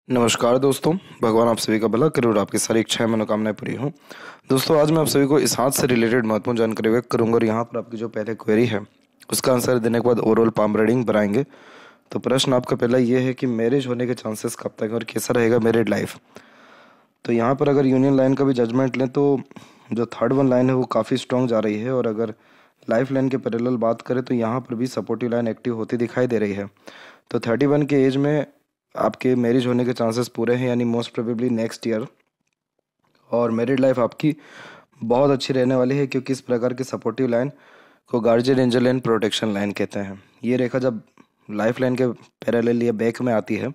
नमस्कार दोस्तों। भगवान आप सभी का भला करे और आपकी सारी इच्छाएं मनोकामनाएं पूरी हों। दोस्तों, आज मैं आप सभी को इस हाथ से रिलेटेड महत्वपूर्ण जानकारी व्यक्त करूंगा और यहाँ पर आपकी जो पहले क्वेरी है उसका आंसर देने के बाद ओवरऑल पाम रीडिंग बनाएंगे। तो प्रश्न आपका पहला ये है कि मैरिज होने के चांसेस कब तक है और कैसा रहेगा मैरिड लाइफ। तो यहाँ पर अगर यूनियन लाइन का भी जजमेंट लें तो जो थर्ड वन लाइन है वो काफ़ी स्ट्रॉन्ग जा रही है, और अगर लाइफ लाइन के पैरेलल बात करें तो यहाँ पर भी सपोर्टिव लाइन एक्टिव होती दिखाई दे रही है। तो 31 के एज में आपके मैरिज होने के चांसेस पूरे हैं, यानी मोस्ट प्रोबेबली नेक्स्ट ईयर। और मैरिड लाइफ आपकी बहुत अच्छी रहने वाली है, क्योंकि इस प्रकार की सपोर्टिव लाइन को guardian angel and protection line कहते हैं। ये रेखा जब लाइफ लाइन के पैरेलल या बैक में आती है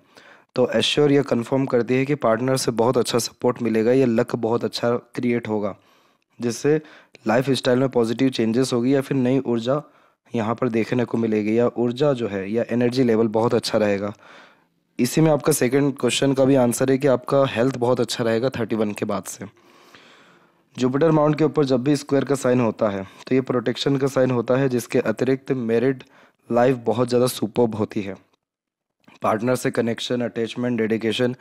तो एश्योर या कंफर्म करती है कि पार्टनर से बहुत अच्छा सपोर्ट मिलेगा या लक बहुत अच्छा क्रिएट होगा, जिससे लाइफ स्टाइल में पॉजिटिव चेंजेस होगी या फिर नई ऊर्जा यहाँ पर देखने को मिलेगी, या ऊर्जा जो है या एनर्जी लेवल बहुत अच्छा रहेगा। इसी में आपका सेकंड क्वेश्चन का भी आंसर है कि आपका हेल्थ बहुत अच्छा रहेगा 31 के बाद से। जुपिटर माउंट के ऊपर जब भी स्क्वायर का साइन होता है तो ये प्रोटेक्शन का साइन होता है, जिसके अतिरिक्त मैरिड लाइफ बहुत ज़्यादा सुपर्ब होती है। पार्टनर से कनेक्शन, अटैचमेंट, डेडिकेशन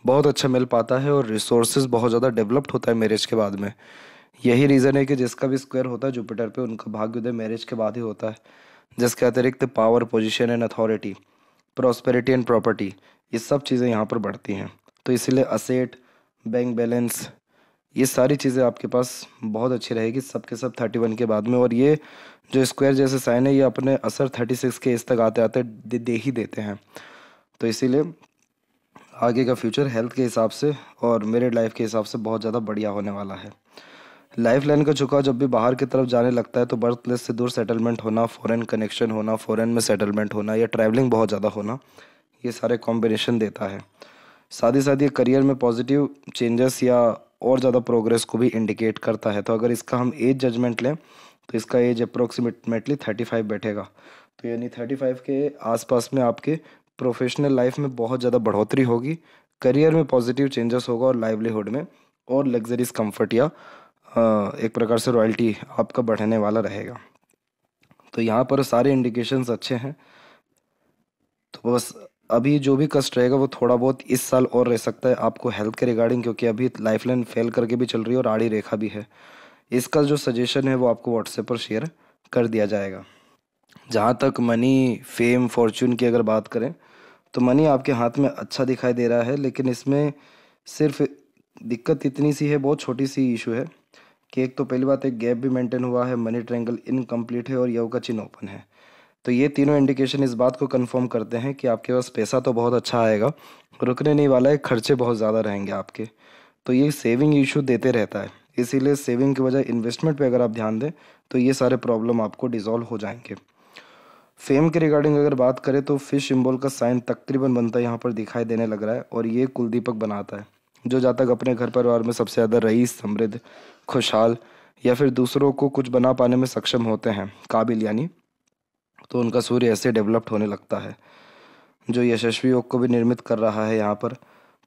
बहुत अच्छा मिल पाता है और रिसोर्सेज बहुत ज़्यादा डेवलप्ड होता है मैरिज के बाद में। यही रीज़न है कि जिसका भी स्क्वायर होता है जुपिटर पे उनका भाग्योदय मैरिज के बाद ही होता है, जिसके अतिरिक्त power, position and authority, prosperity and property, ये सब चीज़ें यहाँ पर बढ़ती हैं। तो इसीलिए असेट, बैंक बैलेंस, ये सारी चीज़ें आपके पास बहुत अच्छी रहेगी सब के सब 31 के बाद में। और ये जो स्क्वायर जैसे साइन है ये अपने असर 36 के इस तक आते आते दे ही देते हैं। तो इसीलिए आगे का फ्यूचर हेल्थ के हिसाब से और मैरिड लाइफ के हिसाब से बहुत ज़्यादा बढ़िया होने वाला है। लाइफ लाइन का झुकाव जब भी बाहर की तरफ जाने लगता है तो बर्थ प्लेस से दूर सेटलमेंट होना, फॉरेन कनेक्शन होना, फॉरेन में सेटलमेंट होना या ट्रैवलिंग बहुत ज़्यादा होना, ये सारे कॉम्बिनेशन देता है। साथ ही साथ ये करियर में पॉजिटिव चेंजेस या और ज़्यादा प्रोग्रेस को भी इंडिकेट करता है। तो अगर इसका हम एज जजमेंट लें तो इसका एज अप्रोक्सीमेटली 35 बैठेगा। तो यानी 35 के आसपास में आपके प्रोफेशनल लाइफ में बहुत ज़्यादा बढ़ोतरी होगी, करियर में पॉजिटिव चेंजेस होगा और लाइवलीहुड में और लग्जरीज कंफर्ट या एक प्रकार से रॉयल्टी आपका बढ़ने वाला रहेगा। तो यहाँ पर सारे इंडिकेशंस अच्छे हैं। तो बस अभी जो भी कष्ट रहेगा वो थोड़ा बहुत इस साल और रह सकता है आपको हेल्थ के रिगार्डिंग, क्योंकि अभी लाइफलाइन फेल करके भी चल रही है और आड़ी रेखा भी है। इसका जो सजेशन है वो आपको व्हाट्सएप पर शेयर कर दिया जाएगा। जहाँ तक मनी, फेम, फॉर्चून की अगर बात करें तो मनी आपके हाथ में अच्छा दिखाई दे रहा है, लेकिन इसमें सिर्फ दिक्कत इतनी सी है, बहुत छोटी सी इशू है कि एक तो पहली बात, एक गैप भी मेंटेन हुआ है, मनी ट्रायंगल इनकम्प्लीट है और यव का चिन्ह ओपन है। तो ये तीनों इंडिकेशन इस बात को कंफर्म करते हैं कि आपके पास पैसा तो बहुत अच्छा आएगा, रुकने नहीं वाला है, खर्चे बहुत ज़्यादा रहेंगे आपके। तो ये सेविंग इशू देते रहता है, इसीलिए सेविंग के बजाय इन्वेस्टमेंट पे अगर आप ध्यान दें तो ये सारे प्रॉब्लम आपको डिजॉल्व हो जाएंगे। फेम के रिगार्डिंग अगर बात करें तो फिश सिंबल का साइन तकरीबन बनता है यहाँ पर दिखाई देने लग रहा है, और ये कुलदीपक बनाता है जो जातक अपने घर परिवार में सबसे ज़्यादा रईस, समृद्ध, खुशहाल या फिर दूसरों को कुछ बना पाने में सक्षम होते हैं, काबिल यानी, तो उनका सूर्य ऐसे डेवलप्ड होने लगता है जो यशस्वी योग को भी निर्मित कर रहा है यहाँ पर।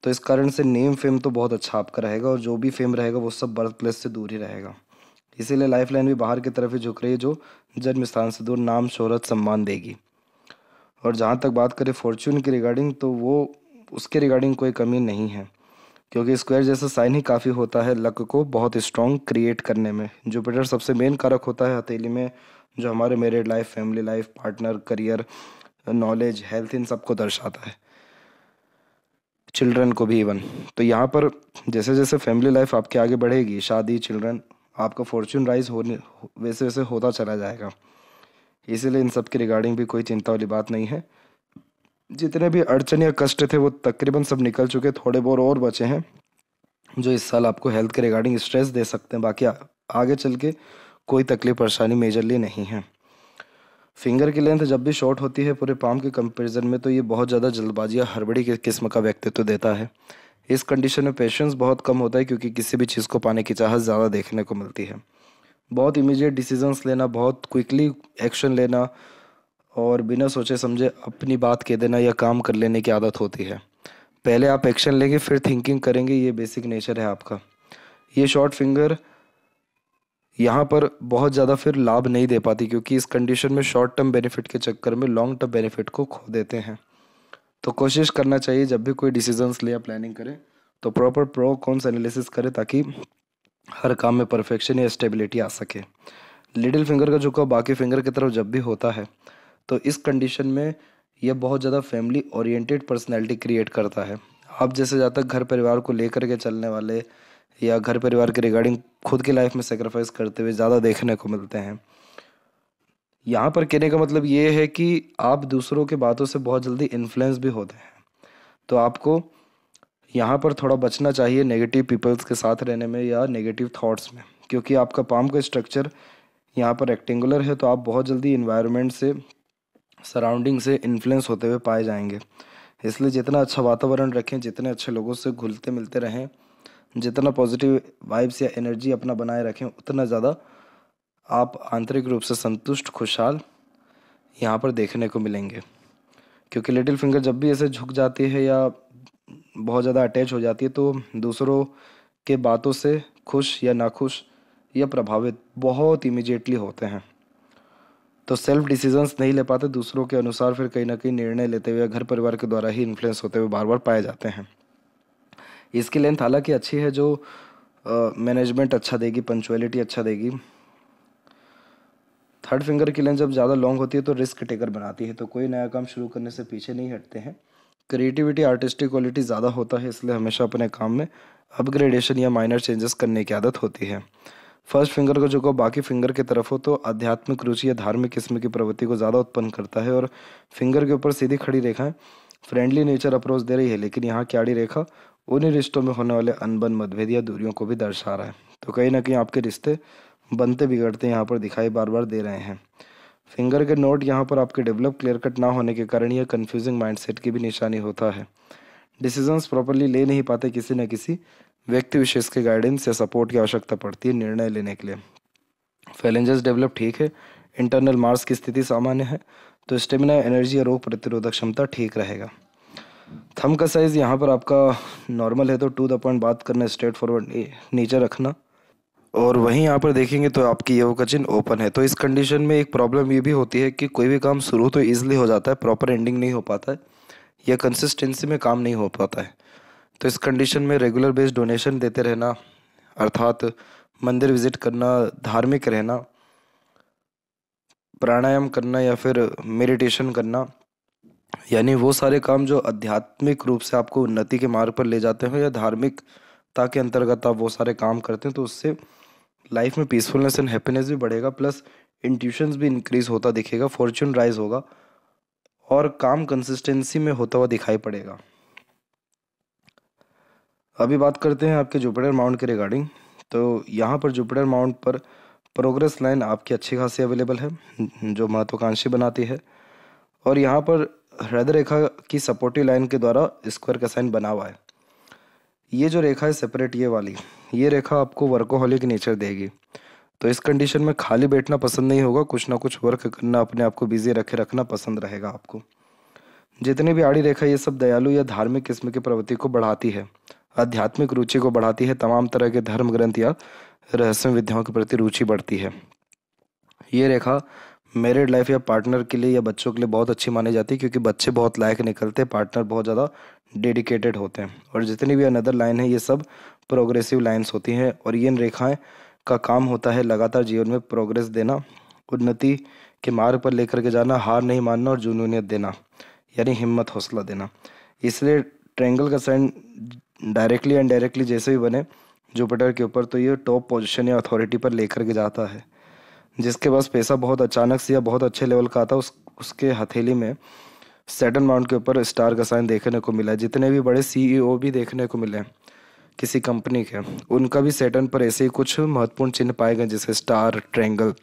तो इस कारण से नेम फेम तो बहुत अच्छा आपका रहेगा, और जो भी फेम रहेगा वो सब बर्थ प्लेस से दूर ही रहेगा। इसीलिए लाइफ लाइन भी बाहर की तरफ ही झुक रही है, जो जन्म स्थान से दूर नाम, शोहरत, सम्मान देगी। और जहाँ तक बात करें फॉर्चून की रिगार्डिंग तो वो उसके रिगार्डिंग कोई कमी नहीं है, क्योंकि स्क्वायर जैसा साइन ही काफ़ी होता है लक को बहुत स्ट्रॉन्ग क्रिएट करने में। जुपिटर सबसे मेन कारक होता है हथेली में, जो हमारे married life, family life, partner, career, knowledge, health, इन सबको दर्शाता है, चिल्ड्रन को भी इवन। तो यहाँ पर जैसे जैसे फैमिली लाइफ आपके आगे बढ़ेगी, शादी, चिल्ड्रन, आपका फॉर्चून राइज होने वैसे वैसे होता चला जाएगा। इसीलिए इन सब के रिगार्डिंग भी कोई चिंता वाली बात नहीं है। जितने भी अड़चन या कष्ट थे वो तकरीबन सब निकल चुके, थोड़े बहुत और बचे हैं जो इस साल आपको हेल्थ के रिगार्डिंग स्ट्रेस दे सकते हैं। बाकी आगे चल के कोई तकलीफ परेशानी मेजरली नहीं है। फिंगर की लेंथ जब भी शॉर्ट होती है पूरे पाम के कंपैरिजन में तो ये बहुत ज़्यादा जल्दबाजी या हड़बड़ी की किस्म का व्यक्तित्व देता है। इस कंडीशन में पेशेंस बहुत कम होता है, क्योंकि किसी भी चीज़ को पाने की चाहत ज़्यादा देखने को मिलती है। बहुत इमीडिएट डिसीजंस लेना, बहुत क्विकली एक्शन लेना और बिना सोचे समझे अपनी बात कह देना या काम कर लेने की आदत होती है। पहले आप एक्शन लेंगे फिर थिंकिंग करेंगे, ये बेसिक नेचर है आपका। ये शॉर्ट फिंगर यहाँ पर बहुत ज़्यादा फिर लाभ नहीं दे पाती, क्योंकि इस कंडीशन में शॉर्ट टर्म बेनिफिट के चक्कर में लॉन्ग टर्म बेनिफिट को खो देते हैं। तो कोशिश करना चाहिए जब भी कोई डिसीजंस ले या प्लानिंग करें तो प्रॉपर प्रो कॉन्स एनालिसिस करें, ताकि हर काम में परफेक्शन या स्टेबिलिटी आ सके। लिटिल फिंगर का झुकाव बाकी फिंगर की तरफ जब भी होता है तो इस कंडीशन में यह बहुत ज़्यादा फैमिली ओरिएंटेड पर्सनैलिटी क्रिएट करता है। आप जैसे ज़्यादा घर परिवार को लेकर के चलने वाले या घर परिवार के रिगार्डिंग खुद की लाइफ में सेक्रीफाइस करते हुए ज़्यादा देखने को मिलते हैं। यहाँ पर कहने का मतलब ये है कि आप दूसरों के बातों से बहुत जल्दी इन्फ्लुएंस भी होते हैं, तो आपको यहाँ पर थोड़ा बचना चाहिए नेगेटिव पीपल्स के साथ रहने में या नेगेटिव थॉट्स में, क्योंकि आपका पाम का स्ट्रक्चर यहाँ पर रेक्टेंगुलर है, तो आप बहुत जल्दी इन्वायरमेंट से, सराउंडिंग से इन्फ्लुएंस होते हुए पाए जाएंगे। इसलिए जितना अच्छा वातावरण रखें, जितने अच्छे लोगों से घुलते मिलते रहें, जितना पॉजिटिव वाइब्स या एनर्जी अपना बनाए रखें, उतना ज़्यादा आप आंतरिक रूप से संतुष्ट, खुशहाल यहाँ पर देखने को मिलेंगे। क्योंकि लिटिल फिंगर जब भी ऐसे झुक जाती है या बहुत ज़्यादा अटैच हो जाती है तो दूसरों के बातों से खुश या नाखुश या प्रभावित बहुत इमीडिएटली होते हैं। तो सेल्फ डिसीजंस नहीं ले पाते, दूसरों के अनुसार फिर कहीं ना कहीं निर्णय लेते हुए घर परिवार के द्वारा ही इन्फ्लुएंस होते हुए बार बार पाए जाते हैं। इसकी लेंथ हालांकि अच्छी है, जो मैनेजमेंट अच्छा देगी, पंचुअलिटी अच्छा देगी। थर्ड फिंगर की लेंथ जब ज़्यादा लॉन्ग होती है तो रिस्क टेकर बनाती है, तो कोई नया काम शुरू करने से पीछे नहीं हटते हैं। क्रिएटिविटी, आर्टिस्टिक क्वालिटी ज़्यादा होता है, इसलिए हमेशा अपने काम में अपग्रेडेशन या माइनर चेंजेस करने की आदत होती है। फर्स्ट फिंगर का झुकाव बाकी फिंगर की तरफ हो तो आध्यात्मिक रुचि या धार्मिक किस्म की प्रवृत्ति को ज़्यादा उत्पन्न करता है। और फिंगर के ऊपर सीधी खड़ी रेखाएं फ्रेंडली नेचर अप्रोच दे रही है, लेकिन यहाँ की आड़ी रेखा उन्हीं रिश्तों में होने वाले अनबन, मतभेद या दूरियों को भी दर्शा रहा है। तो कहीं ना कहीं आपके रिश्ते बनते बिगड़ते यहाँ पर दिखाई बार बार दे रहे हैं। फिंगर के नोट यहाँ पर आपके डेवलप क्लियर कट ना होने के कारण यह कन्फ्यूजिंग माइंडसेट की भी निशानी होता है। डिसीजंस प्रॉपरली ले नहीं पाते, किसी न किसी व्यक्ति विशेष के गाइडेंस या सपोर्ट की आवश्यकता पड़ती है निर्णय लेने के लिए। फैलेंजेस डेवलप ठीक है, इंटरनल मार्स की स्थिति सामान्य है, तो स्टेमिना, एनर्जी और रोग प्रतिरोधक क्षमता ठीक रहेगा। थंब का साइज़ यहाँ पर आपका नॉर्मल है, तो टू द पॉइंट बात करना, स्ट्रेट फॉरवर्ड नीचे रखना। और वहीं यहाँ पर देखेंगे तो आपकी ये का चिन्ह ओपन है। तो इस कंडीशन में एक प्रॉब्लम ये भी होती है कि कोई भी काम शुरू तो ईजिली हो जाता है, प्रॉपर एंडिंग नहीं हो पाता है या कंसिस्टेंसी में काम नहीं हो पाता है। तो इस कंडीशन में रेगुलर बेस्ड डोनेशन देते रहना, अर्थात मंदिर विजिट करना, धार्मिक रहना, प्राणायाम करना या फिर मेडिटेशन करना, यानी वो सारे काम जो आध्यात्मिक रूप से आपको उन्नति के मार्ग पर ले जाते हैं या धार्मिकता के अंतर्गत आप वो सारे काम करते हैं, तो उससे लाइफ में पीसफुलनेस एंड हैप्पीनेस भी बढ़ेगा, प्लस इंट्यूशंस भी इंक्रीज होता दिखेगा, फॉर्च्यून राइज होगा और काम कंसिस्टेंसी में होता हुआ दिखाई पड़ेगा। अभी बात करते हैं आपके जुपिटर माउंट के रिगार्डिंग। तो यहाँ पर जुपिटर माउंट पर प्रोग्रेस लाइन आपकी अच्छी खासी अवेलेबल है, जो महत्वाकांक्षी बनाती है। और यहाँ पर हृदय रेखा की सपोर्टिव लाइन के द्वारा स्क्वायर का साइन बना हुआ है। ये जो रेखा है सेपरेट, ये वाली, ये रेखा आपको वर्कोहॉलिक नेचर देगी। तो इस कंडीशन में खाली बैठना पसंद नहीं होगा, कुछ ना कुछ वर्क करना, अपने आप को बिजी रखे रखना पसंद रहेगा आपको। जितनी भी आड़ी रेखा, ये सब दयालु या धार्मिक किस्म की प्रवृत्ति को बढ़ाती है, आध्यात्मिक रुचि को बढ़ाती है, तमाम तरह के धर्म ग्रंथ या रहस्य विद्याओं के प्रति रुचि बढ़ती है। ये रेखा मैरिड लाइफ या पार्टनर के लिए या बच्चों के लिए बहुत अच्छी मानी जाती है, क्योंकि बच्चे बहुत लायक निकलते हैं, पार्टनर बहुत ज़्यादा डेडिकेटेड होते हैं। और जितनी भी अनदर लाइन है, ये सब प्रोग्रेसिव लाइन्स होती हैं। और ये इन रेखाएं का काम होता है लगातार जीवन में प्रोग्रेस देना, उन्नति के मार्ग पर लेकर के जाना, हार नहीं मानना और जुनूनियत देना, यानी हिम्मत, हौसला देना। इसलिए ट्रायंगल का साइन डायरेक्टली एंड डायरेक्टली जैसे भी बने जुपिटर के ऊपर, तो ये टॉप पोजीशन या अथॉरिटी पर लेकर के जाता है। जिसके पास पैसा बहुत अचानक से या बहुत अच्छे लेवल का आता है, उसके हथेली में सैटर्न माउंट के ऊपर स्टार का साइन देखने को मिला है। जितने भी बड़े सीईओ भी देखने को मिले किसी कंपनी के, उनका भी सैटर्न पर ऐसे ही कुछ महत्वपूर्ण चिन्ह पाए गए, जैसे स्टार, ट्रायंगल,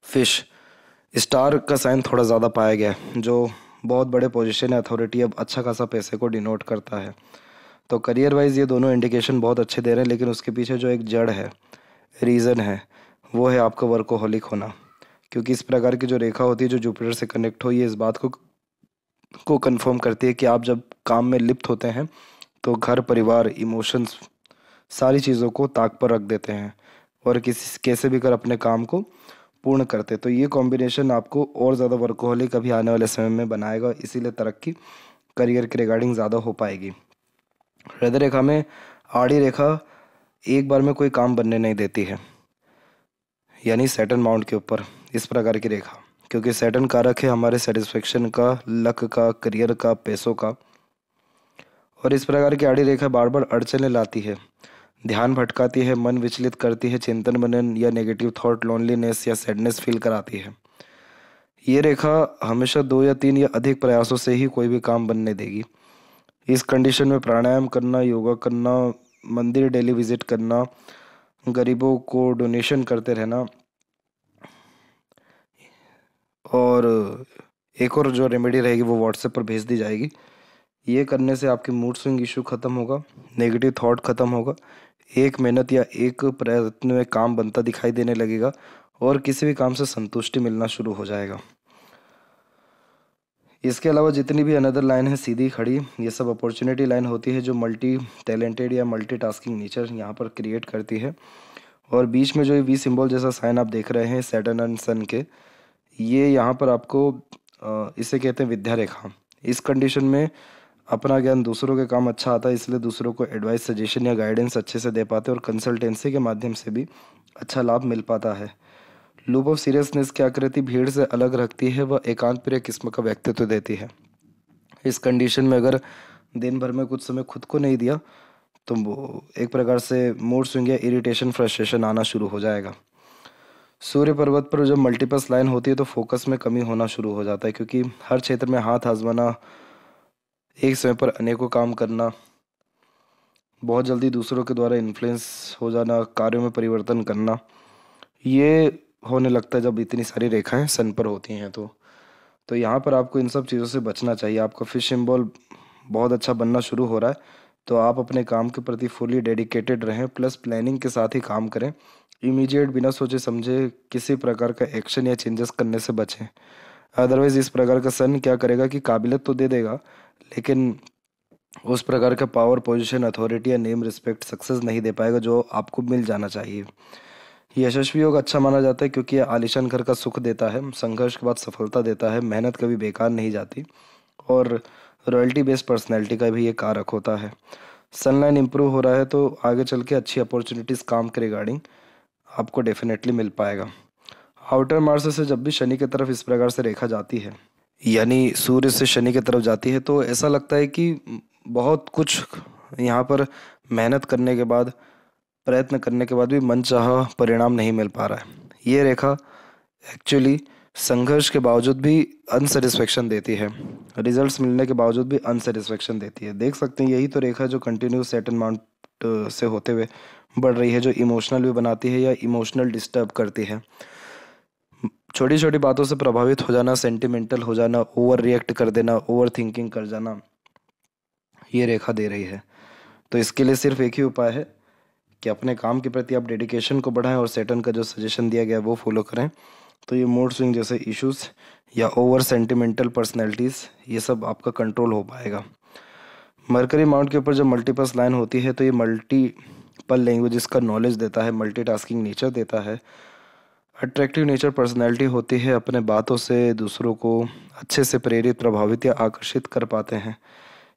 फिश। स्टार का साइन थोड़ा ज़्यादा पाया गया है, जो बहुत बड़े पोजीशन या अथॉरिटी, अब अच्छा खासा पैसे को डिनोट करता है। तो करियर वाइज ये दोनों इंडिकेशन बहुत अच्छे दे रहे हैं, लेकिन उसके पीछे जो एक जड़ है, रीज़न है, वो है आपका वर्कोहॉलिक होना। क्योंकि इस प्रकार की जो रेखा होती है जो जुपिटर से कनेक्ट हो, ये इस बात को कंफर्म करती है कि आप जब काम में लिप्त होते हैं तो घर, परिवार, इमोशंस, सारी चीज़ों को ताक पर रख देते हैं और कैसे भी कर अपने काम को पूर्ण करते। तो ये कॉम्बिनेशन आपको और ज़्यादा वर्कोहॉलिक अभी आने वाले समय में बनाएगा, इसीलिए तरक्की करियर के रिगार्डिंग ज़्यादा हो पाएगी। हृदय रेखा में आड़ी रेखा एक बार में कोई काम बनने नहीं देती है, यानी सैटर्न माउंट के ऊपर इस प्रकार की रेखा, क्योंकि सैटर्न कारक है हमारे सेटिस्फेक्शन का, लक का, करियर का, पैसों का। और इस प्रकार की आड़ी रेखा बार बार अड़चने लाती है, ध्यान भटकाती है, मन विचलित करती है, चिंतन मनन या नेगेटिव थॉट, लोनलीनेस या सैडनेस फील कराती है। ये रेखा हमेशा 2 या 3 या अधिक प्रयासों से ही कोई भी काम बनने देगी। इस कंडीशन में प्राणायाम करना, योगा करना, मंदिर डेली विजिट करना, गरीबों को डोनेशन करते रहना, और एक और जो रेमेडी रहेगी वो व्हाट्सएप पर भेज दी जाएगी। ये करने से आपकी मूड स्विंग इशू ख़त्म होगा, नेगेटिव थॉट ख़त्म होगा, एक मेहनत या एक प्रयत्न में काम बनता दिखाई देने लगेगा और किसी भी काम से संतुष्टि मिलना शुरू हो जाएगा। इसके अलावा जितनी भी अनदर लाइन है सीधी खड़ी, ये सब अपॉर्चुनिटी लाइन होती है जो मल्टी टैलेंटेड या मल्टीटास्किंग नेचर यहाँ पर क्रिएट करती है। और बीच में जो ये वी सिंबल जैसा साइन आप देख रहे हैं सैटर्न एंड सन के, ये यहाँ पर आपको इसे कहते हैं विद्या रेखा। इस कंडीशन में अपना ज्ञान दूसरों के काम अच्छा आता है, इसलिए दूसरों को एडवाइस, सजेशन या गाइडेंस अच्छे से दे पाते हैं और कंसल्टेंसी के माध्यम से भी अच्छा लाभ मिल पाता है। लूप ऑफ सीरियसनेस की आकृति भीड़ से अलग रखती है, वह एकांत प्रिय किस्म का व्यक्तित्व देती है। इस कंडीशन में अगर दिन भर में कुछ समय खुद को नहीं दिया तो वो एक प्रकार से मूड स्विंग या इरिटेशन, फ्रस्ट्रेशन आना शुरू हो जाएगा। सूर्य पर्वत पर जब मल्टीपस लाइन होती है तो फोकस में कमी होना शुरू हो जाता है, क्योंकि हर क्षेत्र में हाथ आजमाना, एक समय पर अनेकों काम करना, बहुत जल्दी दूसरों के द्वारा इन्फ्लुएंस हो जाना, कार्यों में परिवर्तन करना, ये होने लगता है जब इतनी सारी रेखाएं सन पर होती हैं। तो यहाँ पर आपको इन सब चीज़ों से बचना चाहिए। आपका फिश सिंबल बहुत अच्छा बनना शुरू हो रहा है, तो आप अपने काम के प्रति फुली डेडिकेटेड रहें, प्लस प्लानिंग के साथ ही काम करें। इमीडिएट बिना सोचे समझे किसी प्रकार का एक्शन या चेंजेस करने से बचें। अदरवाइज इस प्रकार का सन क्या करेगा कि काबिलियत तो दे देगा, लेकिन उस प्रकार का पावर, पोजीशन, अथॉरिटी या नेम, रिस्पेक्ट, सक्सेस नहीं दे पाएगा जो आपको मिल जाना चाहिए। यशस्वी योग अच्छा माना जाता है क्योंकि यह आलीशान घर का सुख देता है, संघर्ष के बाद सफलता देता है, मेहनत कभी बेकार नहीं जाती, और रॉयल्टी बेस्ड पर्सनैलिटी का भी ये कारक होता है। सनलाइन इंप्रूव हो रहा है तो आगे चल के अच्छी अपॉर्चुनिटीज़ काम के रिगार्डिंग आपको डेफिनेटली मिल पाएगा। आउटर मार्स से जब भी शनि की तरफ इस प्रकार से रेखा जाती है, यानी सूर्य से शनि की तरफ जाती है, तो ऐसा लगता है कि बहुत कुछ यहाँ पर मेहनत करने के बाद, प्रयत्न करने के बाद भी मनचाहा परिणाम नहीं मिल पा रहा है। ये रेखा एक्चुअली संघर्ष के बावजूद भी अनसेटिस्फेक्शन देती है, रिजल्ट्स मिलने के बावजूद भी अनसेटिस्फेक्शन देती है। देख सकते हैं यही तो रेखा जो कंटिन्यू सैटर्न माउंट से होते हुए बढ़ रही है, जो इमोशनल भी बनाती है या इमोशनल डिस्टर्ब करती है। छोटी छोटी बातों से प्रभावित हो जाना, सेंटिमेंटल हो जाना, ओवर रिएक्ट कर देना, ओवर थिंकिंग कर जाना, ये रेखा दे रही है। तो इसके लिए सिर्फ एक ही उपाय है कि अपने काम के प्रति आप डेडिकेशन को बढ़ाएं और सैटर्न का जो सजेशन दिया गया है वो फॉलो करें। तो ये मूड स्विंग जैसे इश्यूज या ओवर सेंटिमेंटल पर्सनैलिटीज़, ये सब आपका कंट्रोल हो पाएगा। मरकरी माउंट के ऊपर जब मल्टीपस लाइन होती है तो ये मल्टीपल लैंग्वेजेस का नॉलेज देता है, मल्टीटास्किंग नेचर देता है, अट्रैक्टिव नेचर पर्सनैलिटी होती है, अपने बातों से दूसरों को अच्छे से प्रेरित, प्रभावित या आकर्षित कर पाते हैं।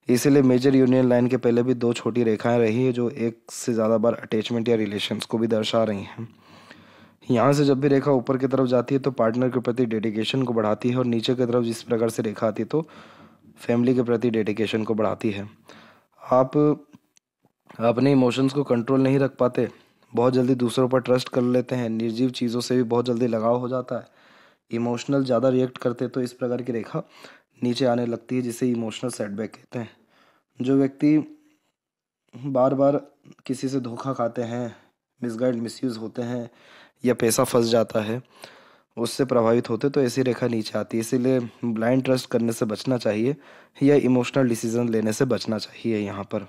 इसीलिए मेजर यूनियन लाइन के पहले भी 2 छोटी रेखाएं रही है जो एक से ज़्यादा बार अटैचमेंट या रिलेशंस को भी दर्शा रही हैं। यहाँ से जब भी रेखा ऊपर की तरफ जाती है तो पार्टनर के प्रति डेडिकेशन को बढ़ाती है, और नीचे की तरफ जिस प्रकार से रेखा आती है तो फैमिली के प्रति डेडिकेशन को बढ़ाती है। आप अपने इमोशंस को कंट्रोल नहीं रख पाते, बहुत जल्दी दूसरों पर ट्रस्ट कर लेते हैं, निर्जीव चीज़ों से भी बहुत जल्दी लगाव हो जाता है, इमोशनल ज़्यादा रिएक्ट करते, तो इस प्रकार की रेखा नीचे आने लगती है, जिसे इमोशनल सेटबैक कहते हैं। जो व्यक्ति बार बार किसी से धोखा खाते हैं, मिसगाइड, मिसयूज़ होते हैं या पैसा फंस जाता है, उससे प्रभावित होते, तो ऐसी रेखा नीचे आती है। इसीलिए ब्लाइंड ट्रस्ट करने से बचना चाहिए या इमोशनल डिसीजन लेने से बचना चाहिए। यहाँ पर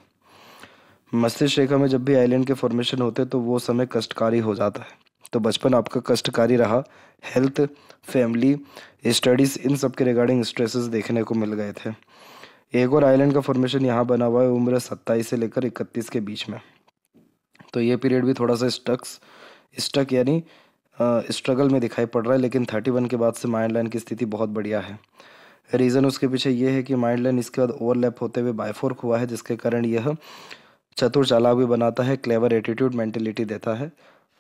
मस्तिष्क रेखा में जब भी आइलैंड के फॉर्मेशन होते तो वो समय कष्टकारी हो जाता है। तो बचपन आपका कष्टकारी रहा, हेल्थ, फैमिली, स्टडीज़, इन सब के रिगार्डिंग स्ट्रेसेस देखने को मिल गए थे। एक और आइलैंड का फॉर्मेशन यहाँ बना हुआ है उम्र 27 से लेकर 31 के बीच में। तो ये पीरियड भी थोड़ा सा स्टक यानी स्ट्रगल में दिखाई पड़ रहा है, लेकिन 31 के बाद से माइंड लाइन की स्थिति बहुत बढ़िया है। रीज़न उसके पीछे ये है कि माइंड लाइन इसके बाद ओवरलैप होते हुए बायफोर्क हुआ है, जिसके कारण यह चतुर चालाक भी बनाता है, क्लेवर एटीट्यूड मेंटेलिटी देता है।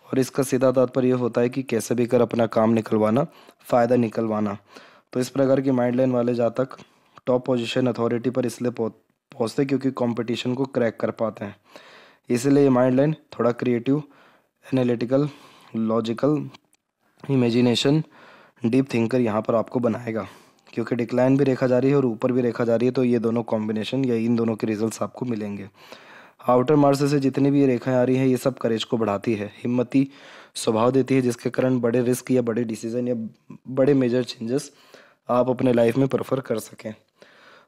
और इसका सीधा तात्पर्य यह होता है कि कैसे भी कर अपना काम निकलवाना, फ़ायदा निकलवाना। तो इस प्रकार की माइंड लाइन वाले जातक टॉप पोजीशन अथॉरिटी पर इसलिए पहुँचते क्योंकि कंपटीशन को क्रैक कर पाते हैं। इसलिए ये माइंड लाइन थोड़ा creative, analytical, logical, imagination, deep thinker यहाँ पर आपको बनाएगा। क्योंकि डिक्लाइन भी रेखा जा रही है और ऊपर भी रेखा जा रही है, तो ये दोनों कॉम्बिनेशन या इन दोनों के रिजल्ट्स आपको मिलेंगे। आउटर मार्स से जितनी भी ये रेखाएं आ रही हैं, ये सब करेज को बढ़ाती है, हिम्मती स्वभाव देती है, जिसके कारण बड़े रिस्क या बड़े डिसीजन या बड़े मेजर चेंजेस आप अपने लाइफ में प्रेफर कर सकें।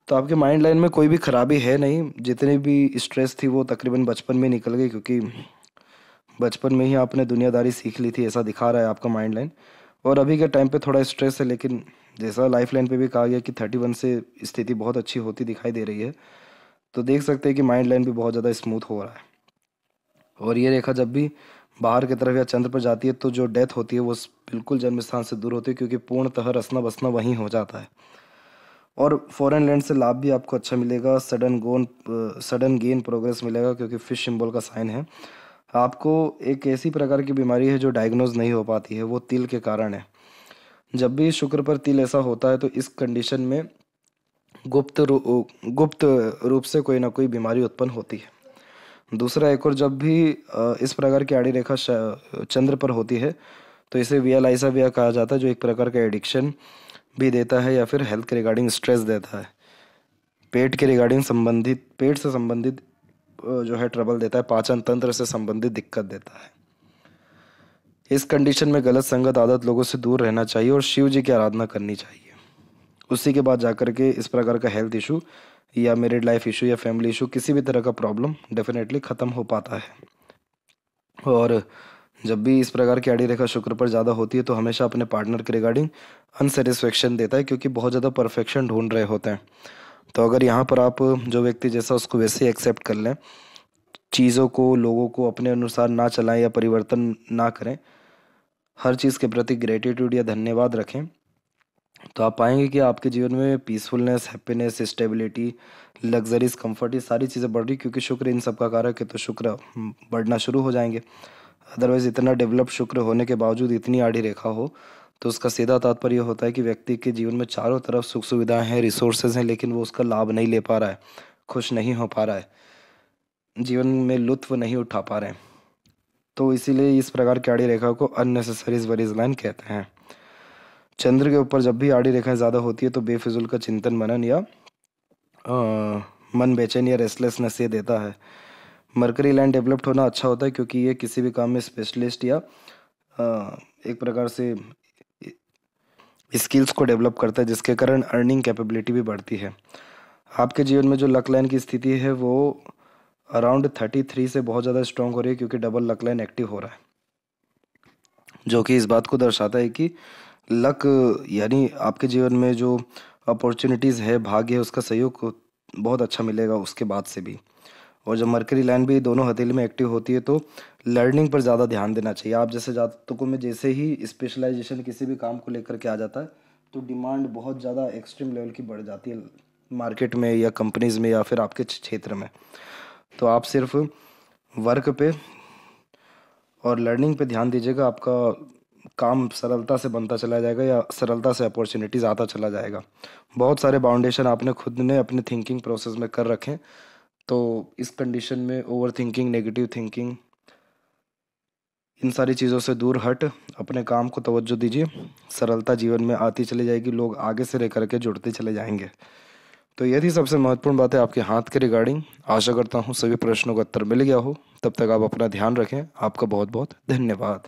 तो आपके माइंड लाइन में कोई भी खराबी है नहीं। जितनी भी स्ट्रेस थी वो तकरीबन बचपन में निकल गई, क्योंकि बचपन में ही आपने दुनियादारी सीख ली थी, ऐसा दिखा रहा है आपका माइंड लाइन। और अभी के टाइम पे थोड़ा स्ट्रेस है, लेकिन जैसा लाइफ लाइन पे भी कहा गया कि 31 से स्थिति बहुत अच्छी होती दिखाई दे रही है, तो देख सकते हैं कि माइंड लाइन भी बहुत ज़्यादा स्मूथ हो रहा है। और ये रेखा जब भी बाहर की तरफ या चंद्र पर जाती है, तो जो डेथ होती है वो बिल्कुल जन्म स्थान से दूर होती है, क्योंकि पूर्णतः रसना बसना वहीं हो जाता है। और फॉरेन लैंड से लाभ भी आपको अच्छा मिलेगा, सडन गेन प्रोग्रेस मिलेगा, क्योंकि फिश सिंबल का साइन है। आपको एक ऐसी प्रकार की बीमारी है जो डायग्नोज नहीं हो पाती है, वो तिल के कारण है। जब भी शुक्र पर तिल ऐसा होता है, तो इस कंडीशन में गुप्त रूप से कोई ना कोई बीमारी उत्पन्न होती है। दूसरा, एक और जब भी इस प्रकार की आड़ी रेखा चंद्र पर होती है, तो इसे वियालाइसा भी कहा जाता है, जो एक प्रकार का एडिक्शन भी देता है या फिर हेल्थ के रिगार्डिंग स्ट्रेस देता है। पेट से संबंधित जो है ट्रबल देता है, पाचन तंत्र से संबंधित दिक्कत देता है। इस कंडीशन में गलत संगत आदत लोगों से दूर रहना चाहिए और शिव जी की आराधना करनी चाहिए। उसी के बाद जाकर के इस प्रकार का हेल्थ इशू या मैरिड लाइफ इशू या फैमिली इशू, किसी भी तरह का प्रॉब्लम डेफिनेटली ख़त्म हो पाता है। और जब भी इस प्रकार की आड़ी रेखा शुक्र पर ज़्यादा होती है, तो हमेशा अपने पार्टनर के रिगार्डिंग अनसेटिस्फेक्शन देता है, क्योंकि बहुत ज़्यादा परफेक्शन ढूंढ रहे होते हैं। तो अगर यहाँ पर आप जो व्यक्ति जैसा उसको वैसे ही एक्सेप्ट कर लें, चीज़ों को, लोगों को अपने अनुसार ना चलाएं या परिवर्तन ना करें, हर चीज़ के प्रति ग्रेटिट्यूड या धन्यवाद रखें, तो आप पाएंगे कि आपके जीवन में peacefulness, happiness, stability, luxuries, comfort, ये सारी चीज़ें बढ़ रही, क्योंकि शुक्र इन सब का कारक है। तो शुक्र बढ़ना शुरू हो जाएंगे। अदरवाइज़ इतना डेवलप शुक्र होने के बावजूद इतनी आड़ी रेखा हो, तो उसका सीधा तात्पर्य होता है कि व्यक्ति के जीवन में चारों तरफ सुख सुविधाएं हैं, रिसोर्सेज हैं, लेकिन वो उसका लाभ नहीं ले पा रहा है, खुश नहीं हो पा रहा है, जीवन में लुत्फ नहीं उठा पा रहे हैं। तो इसीलिए इस प्रकार की आड़ी रेखा को अननेसेसरी वरीज लाइन कहते हैं। चंद्र के ऊपर जब भी आड़ी रेखाएं ज़्यादा होती है, तो बेफिजुल का चिंतन मनन या मन बेचैन या रेस्टलेसनेस ये देता है। मरकरी लाइन डेवलप्ड होना अच्छा होता है, क्योंकि ये किसी भी काम में स्पेशलिस्ट या एक प्रकार से स्किल्स को डेवलप करता है, जिसके कारण अर्निंग कैपेबिलिटी भी बढ़ती है। आपके जीवन में जो लक लाइन की स्थिति है वो अराउंड 33 से बहुत ज़्यादा स्ट्रांग हो रही है, क्योंकि डबल लक लाइन एक्टिव हो रहा है, जो कि इस बात को दर्शाता है कि लक यानी आपके जीवन में जो अपॉर्चुनिटीज़ है, भाग्य है, उसका सहयोग बहुत अच्छा मिलेगा उसके बाद से भी। और जब मरकरी लाइन भी दोनों हथेली में एक्टिव होती है, तो लर्निंग पर ज़्यादा ध्यान देना चाहिए। आप जैसे जातकों में जैसे ही स्पेशलाइजेशन किसी भी काम को लेकर के आ जाता है, तो डिमांड बहुत ज़्यादा एक्सट्रीम लेवल की बढ़ जाती है मार्केट में या कंपनीज़ में या फिर आपके क्षेत्र में। तो आप सिर्फ वर्क पे और लर्निंग पे ध्यान दीजिएगा, आपका काम सरलता से बनता चला जाएगा या सरलता से अपॉर्चुनिटीज़ आता चला जाएगा। बहुत सारे बाउंडेशन आपने खुद ने अपने थिंकिंग प्रोसेस में कर रखें, तो इस कंडीशन में ओवर थिंकिंग, नेगेटिव थिंकिंग, इन सारी चीज़ों से दूर हट अपने काम को तवज्जो दीजिए। सरलता जीवन में आती चली जाएगी, लोग आगे से रह करके जुड़ते चले जाएंगे। तो ये थी सबसे महत्वपूर्ण बात है आपके हाथ के रिगार्डिंग। आशा करता हूँ सभी प्रश्नों का उत्तर मिल गया हो। तब तक आप अपना ध्यान रखें। आपका बहुत बहुत धन्यवाद।